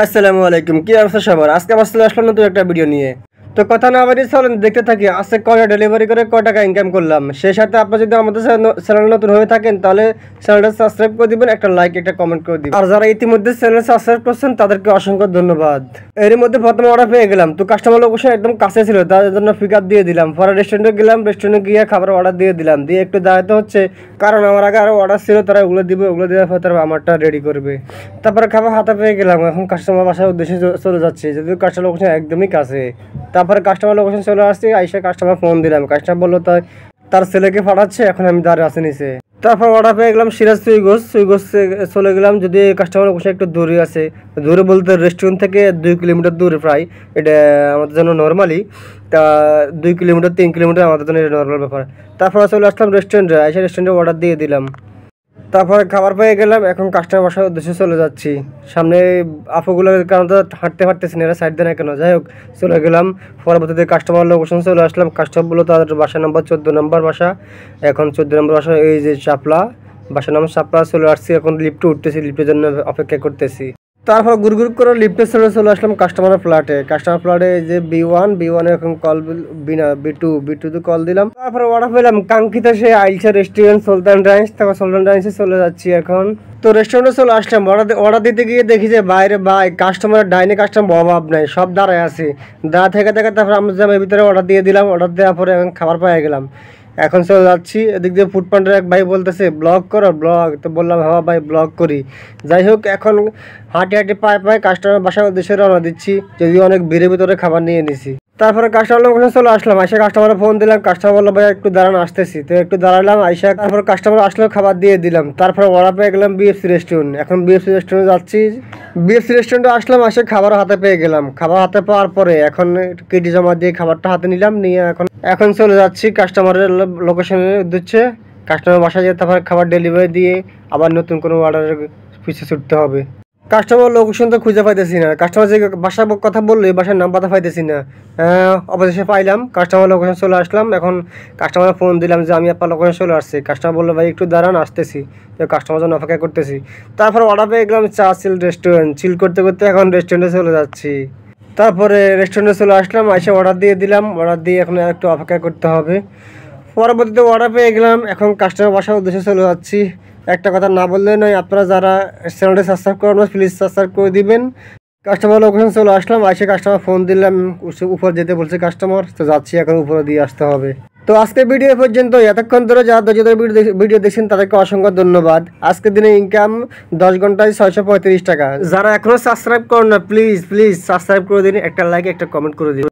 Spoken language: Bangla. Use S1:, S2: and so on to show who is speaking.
S1: আসসালামু আলাইকুম, কি অবস্থা সবার? আজকে আবার চলে আসলাম নতুন একটা ভিডিও নিয়ে। তো কথা না বাড়িয়ে চলেন দেখতে থাকি আজকে কয়টা ডেলিভারি করে কয় টাকা ইনকাম করলাম। সেই সাথে আপনি যদি আমাদের চ্যানেল নতুন হয়ে থাকেন তাহলে চ্যানেলটা সাবস্ক্রাইব করে দিবেন, একটা লাইক একটা কমেন্ট করে দিবেন। আর যারা ইতিমধ্যে চ্যানেল সাবস্ক্রাইব করছেন তাদেরকে অসংখ্য ধন্যবাদ। এর মধ্যে প্রথমে অর্ডার পেয়ে গেলাম, তো কাস্টমার লোকেশন একদম কাছে ছিল, তার জন্য পিকআপ দিয়ে দিলাম। পরে রেস্টুরেন্টে গেলাম, রেস্টুরেন্টে গিয়ে খাবার অর্ডার দিয়ে দিলাম, দিয়ে একটু দাঁড়াতে হচ্ছে কারণ আমার আগে আরও অর্ডার ছিল, তারা ওগুলো দিবে, ওগুলো দেওয়ার পর তারা আমারটা রেডি করবে। তারপরে খাবার হাতে পেয়ে গেলাম, এখন কাস্টমার বাসার উদ্দেশ্যে চলে যাচ্ছে, যদিও কাস্টমার লোকেশন একদমই কাছে। তারপরে কাস্টমার লোকেশন চলে আসছে, আইসা কাস্টমার ফোন দিলাম, কাস্টমার বললো তার ছেলেকে পাঠাচ্ছে, এখন আমি দাঁড়িয়ে আছি নিচে। তারপর অর্ডার পেয়ে গেলাম সিরাজ সুইগোস চলে গেলাম, যদি কাস্টমার লোকেশন একটু দূরে আছে, দূরে বলতে রেস্টুরেন্ট থেকে 2 কিলোমিটার দূরে প্রায়। এটা আমাদের জন্য নর্মালি তা 2 কিলোমিটার 3 কিলোমিটার আমাদের জন্য এটা নর্মাল ব্যাপার। তারপরে চলে আসলাম রেস্টুরেন্টে, আইসা রেস্টুরেন্টে অর্ডার দিয়ে দিলাম। তারপরে খাবার পেয়ে গেলাম, এখন কাস্টমার বাসার উদ্দেশ্যে চলে যাচ্ছি। সামনে আপুগুলোর কারণ তো হাঁটতে পারতেছি না, এরা সাইড দেয় না কেন, যাই হোক চলে গেলাম। পরবর্তীতে কাস্টমার লোকেশন চলে আসলাম, কাস্টমার বললো তাদের বাসা নাম্বার 14 নম্বর বাসা। এখন 14 নম্বর বাসা এই যে চাপলা, বাসা নাম্বার চাপলা চলে আসছি, এখন লিফটে উঠতেছি, লিফটের জন্য অপেক্ষা করতেছি। তারপর ঘুর করে লিফটে চলে আসলাম কাস্টমারের ফ্ল্যাটে এই যে B1 এখন কল B2 কল দিলাম। তারপর অর্ডার পেলাম কাঙ্ক্ষিত সে আইসা রেস্টুরেন্ট সুলতান ডাইন্স, তারপর সুলতান ডাইন্সে চলে যাচ্ছি এখন। তো রেস্টুরেন্টে চলে আসলাম, অর্ডার দিতে গিয়ে দেখি যে বাইরে কাস্টমারের ডাইনে কাস্টমার অভাব নাই, সব দাঁড়ায় আছে। থেকে তারপর আমরা এর ভিতরে অর্ডার দিয়ে দিলাম, অর্ডার দেওয়ার পরে এখন খাবার পেয়ে গেলাম। এখন চলে যাচ্ছি, এদিক দিয়ে ফুড পান্ডার এক ভাই বলতেছে ব্লগ করো, তো বললাম হ্যাঁ ভাই ব্লগ করি। যাই হোক এখন হাঁটি পায়ে কাস্টমার বাসার উদ্দেশ্যে রওনা দিচ্ছি, যদিও অনেক ভিতরে খাবার নিয়ে নিছি। তারপরে কাস্টমার লোকেশন চলে আসলাম, আইসা কাস্টমারে ফোন দিলাম, কাস্টমার বললো ভাই একটু দাঁড়ান আসতেছি, তো একটু দাঁড়ালাম, আইসা তারপর কাস্টমার আসলেও খাবার দিয়ে দিলাম। তারপর অর্ডার পেয়ে গেলাম BFC রেস্টুরেন্ট, এখন BFC রেস্টুরেন্টে যাচ্ছি। BFC রেস্টুরেন্টে আসলাম, আসে খাবার হাতে পেয়ে গেলাম, খাবার হাতে পাওয়ার পরে এখন কেটে জমা দিয়ে খাবারটা হাতে নিলাম, নিয়ে এখন চলে যাচ্ছি কাস্টমারের লোকেশনের উদ্দেশ্যে। কাস্টমার বাসায় যেয়ে তারপর খাবার ডেলিভারি দিয়ে আবার নতুন কোনো অর্ডারের পিছিয়ে ছুটতে হবে। কাস্টমার লোকেশন তো খুঁজে পাইতেছি না, কাস্টমার যে বাসার কথা বললো এই বাসার নাম পাতা পাইতেছি না। অবশেষে পাইলাম, কাস্টমার লোকেশন চলে আসলাম। এখন কাস্টমার ফোন দিলাম যে আমি আপনার লোকেশন চলে আসছি, কাস্টমার বললো ভাই একটু দাঁড়ান আসতেছি, তো কাস্টমার জন্য অপেক্ষা করতেছি। তারপর অর্ডার পেয়ে গেলাম চিল রেস্টুরেন্ট, চিল করতে এখন রেস্টুরেন্টে চলে যাচ্ছি। তারপরে রেস্টুরেন্টে চলে আসলাম, এসে অর্ডার দিয়ে দিলাম, অর্ডার দিয়ে এখন একটু অপেক্ষা করতে হবে। পরবর্তীতে অর্ডার পেয়ে গেলাম, এখন কাস্টমার বাসার উদ্দেশ্যে চলে যাচ্ছি। একটা কথা না বললে নয়, আপনারা যারা চ্যানেলটি সাবস্ক্রাইব করেন প্লিজ সাবস্ক্রাইব করে দিবেন। কাস্টমার লোকেশন চলে আসলাম, এসে কাস্টমার ফোন দিলাম, উপর যেতে বলছে কাস্টমার, তো যাচ্ছি এখন উপরে দিয়ে আসতে হবে। তো আজকে ভিডিও পর্যন্ত, এতক্ষণ ধরে যারা ভিডিও দেখছেন তাদেরকে অসংখ্য ধন্যবাদ। আজকের দিনে ইনকাম 10 ঘন্টায় 635 টাকা। যারা এখনো সাবস্ক্রাইব করেন না প্লিজ সাবস্ক্রাইব করে দিন, একটা লাইক একটা কমেন্ট করে দিন।